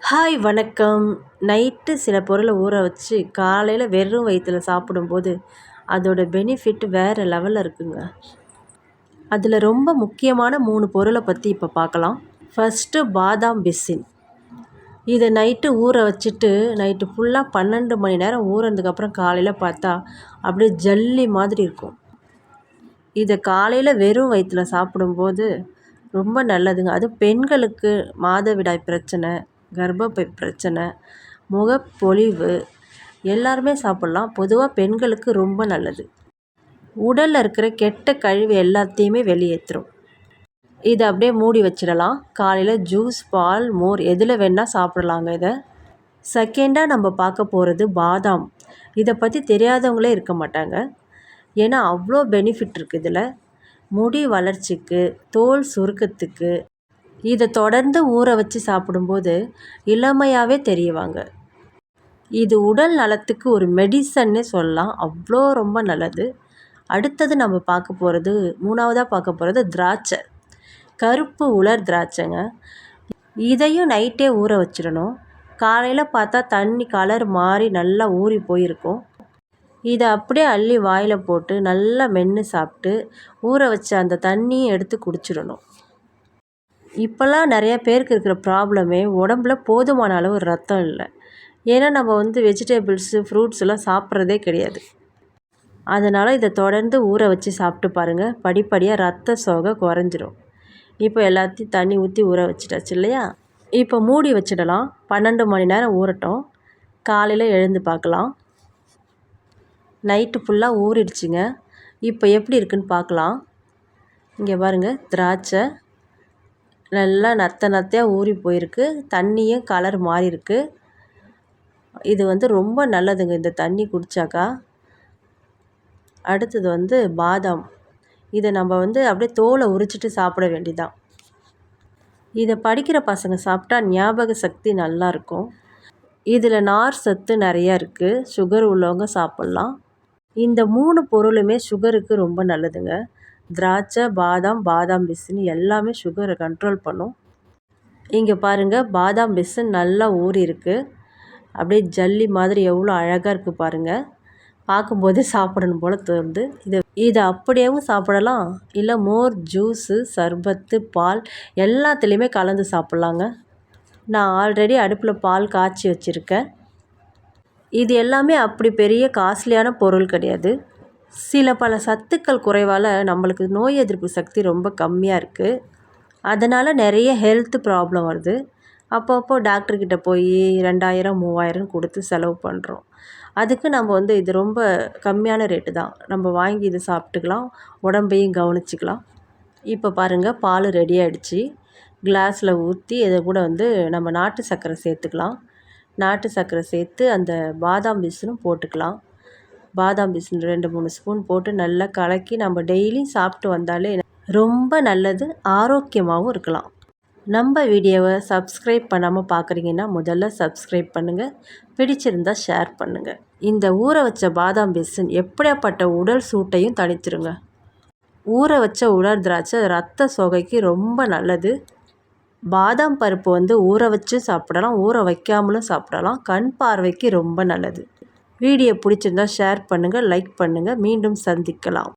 Hi வணக்கம். Night சில பொருளை ஊற வச்சு காலையில் வெறும் வயிற்றில் சாப்பிடும்போது அதோட பெனிஃபிட் வேறு லெவலில் இருக்குங்க. அதில் ரொம்ப முக்கியமான 3 பொருளை பற்றி இப்போ பார்க்கலாம். ஃபஸ்ட்டு பாதாம் பிசின். இதை நைட்டு ஊற வச்சுட்டு நைட்டு ஃபுல்லாக 12 மணி நேரம் ஊறினதுக்கப்புறம் காலையில் பார்த்தா அப்படியே ஜல்லி மாதிரி இருக்கும். இதை காலையில் வெறும் வயிற்றில் சாப்பிடும்போது ரொம்ப நல்லதுங்க. அதுவும் பெண்களுக்கு மாதவிடாய் பிரச்சனை, கர்ப்பப்பை பிரச்சனை, முகப்பொலிவு எல்லாருமே சாப்பிட்லாம். பொதுவாக பெண்களுக்கு ரொம்ப நல்லது. உடலில் இருக்கிற கெட்ட கழிவு எல்லாத்தையுமே வெளியேற்றும். இதை அப்படியே மூடி வச்சிடலாம். காலையில் ஜூஸ், பால், மோர் எதில் வேணால் சாப்பிடலாங்க இதை. செகண்டாக நம்ம பார்க்க போகிறது பாதாம். இதை பற்றி தெரியாதவங்களே இருக்க மாட்டாங்க. ஏன்னா அவ்வளோ பெனிஃபிட் இருக்குது இதில். முடி வளர்ச்சிக்கு, தோல் சுருக்கத்துக்கு இதை தொடர்ந்து ஊற வச்சு சாப்பிடும்போது இளமையாகவே தெரியவாங்க. இது உடல் நலத்துக்கு ஒரு மெடிசன்னே சொல்லலாம். அவ்வளோ ரொம்ப நல்லது. அடுத்தது நம்ம பார்க்க போகிறது, 3ஆவதாக பார்க்க போகிறது திராட்சை. கருப்பு உலர் திராட்சைங்க. இதையும் நைட்டே ஊற வச்சிடணும். காலையில் பார்த்தா தண்ணி கலர் மாறி நல்லா ஊறி போயிருக்கும். இதை அப்படியே அள்ளி வாயில் போட்டு நல்லா மென்று சாப்பிட்டு ஊற வச்ச அந்த தண்ணியும் எடுத்து குடிச்சிடணும். இப்போல்லாம் நிறைய பேருக்கு இருக்கிற ப்ராப்ளமே உடம்புல போதுமான அளவு ரத்தம் இல்லை. ஏன்னா நம்ம வெஜிடபிள்ஸு, ஃப்ரூட்ஸ் எல்லாம் சாப்பிட்றதே கிடையாது. அதனால் இதை தொடர்ந்து ஊற வச்சு சாப்பிட்டு பாருங்கள். படிப்படியாக ரத்த சோகை குறைஞ்சிரும். இப்போ எல்லாத்தையும் தண்ணி ஊற்றி ஊற வச்சிட்டாச்சு இல்லையா? இப்போ மூடி வச்சிடலாம். 12 மணி நேரம் ஊறட்டும். காலையில் எழுந்து பார்க்கலாம். நைட்டு ஃபுல்லாக ஊறிடுச்சுங்க. இப்போ எப்படி இருக்குன்னு பார்க்கலாம். இங்கே பாருங்கள், திராட்சை நல்லா நத்தையாக ஊறி போயிருக்கு. தண்ணியும் கலர் மாறி இருக்கு. இது ரொம்ப நல்லதுங்க இந்த தண்ணி குடித்தாக்கா. அடுத்தது பாதாம். இதை நம்ம அப்படியே தோலை உரிச்சிட்டு சாப்பிட வேண்டியதான். இதை படிக்கிற பசங்க சாப்பிட்டா ஞாபக சக்தி நல்லாயிருக்கும். இதில் நார் சத்து நிறையா இருக்குது. சுகர் உள்ளவங்க சாப்பிட்லாம். இந்த 3 பொருளுமே சுகருக்கு ரொம்ப நல்லதுங்க. திராட்சை, பாதாம், பாதாம் பிசின் எல்லாமே சுகரை கண்ட்ரோல் பண்ணும். இங்கே பாருங்கள், பாதாம் பிசின் நல்லா ஊறி இருக்குது. அப்படியே ஜல்லி மாதிரி எவ்வளோ அழகாக இருக்குது பாருங்கள். பார்க்கும்போதே சாப்பிடணும் போல் தோணுது. இதை அப்படியேவும் சாப்பிடலாம். இல்லை மோர், ஜூஸு, சர்பத்து, பால் எல்லாத்துலேயுமே கலந்து சாப்பிட்லாங்க. நான் ஆல்ரெடி அடுப்பில் பால் காய்ச்சி வச்சுருக்கேன். இது எல்லாமே அப்படி பெரிய காஸ்ட்லியான பொருள் கிடையாது. பல சத்துக்கள் குறைவால் நம்மளுக்கு நோய் எதிர்ப்பு சக்தி ரொம்ப கம்மியாக இருக்குது. அதனால் நிறைய ஹெல்த் ப்ராப்ளம் வருது. அப்பப்போ டாக்டர்கிட்ட போய் 2000 3000 கொடுத்து செலவு பண்ணுறோம். அதுக்கு நம்ம இது ரொம்ப கம்மியான ரேட்டு தான். நம்ம வாங்கி இதை சாப்பிட்டுக்கலாம், உடம்பையும் கவனிச்சிக்கலாம். இப்போ பாருங்கள், பால் ரெடி ஆகிடுச்சு. கிளாஸில் ஊற்றி இதை கூட நம்ம நாட்டு சர்க்கரை சேர்த்துக்கலாம். நாட்டு சர்க்கரை சேர்த்து அந்த பாதாம் பிசினும் போட்டுக்கலாம். பாதாம் பிசின் 2-3 ஸ்பூன் போட்டு நல்லா கலக்கி நம்ம டெய்லியும் சாப்பிட்டு வந்தாலே ரொம்ப நல்லது. ஆரோக்கியமாகவும் இருக்கலாம். நம்ம வீடியோவை சப்ஸ்கிரைப் பண்ணாமல் பார்க்குறீங்கன்னா முதல்ல சப்ஸ்கிரைப் பண்ணுங்கள். பிடிச்சிருந்தால் ஷேர் பண்ணுங்கள். இந்த ஊற வச்ச பாதாம் பிசின் எப்படியாப்பட்ட உடல் சூட்டையும் தணிச்சிருங்க. ஊற வச்ச உலர் திராட்சை ரத்த சோகைக்கு ரொம்ப நல்லது. பாதாம் பருப்பு ஊற வச்சு சாப்பிடலாம், ஊற வைக்காமலும் சாப்பிடலாம். கண் பார்வைக்கு ரொம்ப நல்லது. வீடியோ பிடிச்சிருந்தால் ஷேர் பண்ணுங்கள், லைக் பண்ணுங்கள். மீண்டும் சந்திக்கலாம்.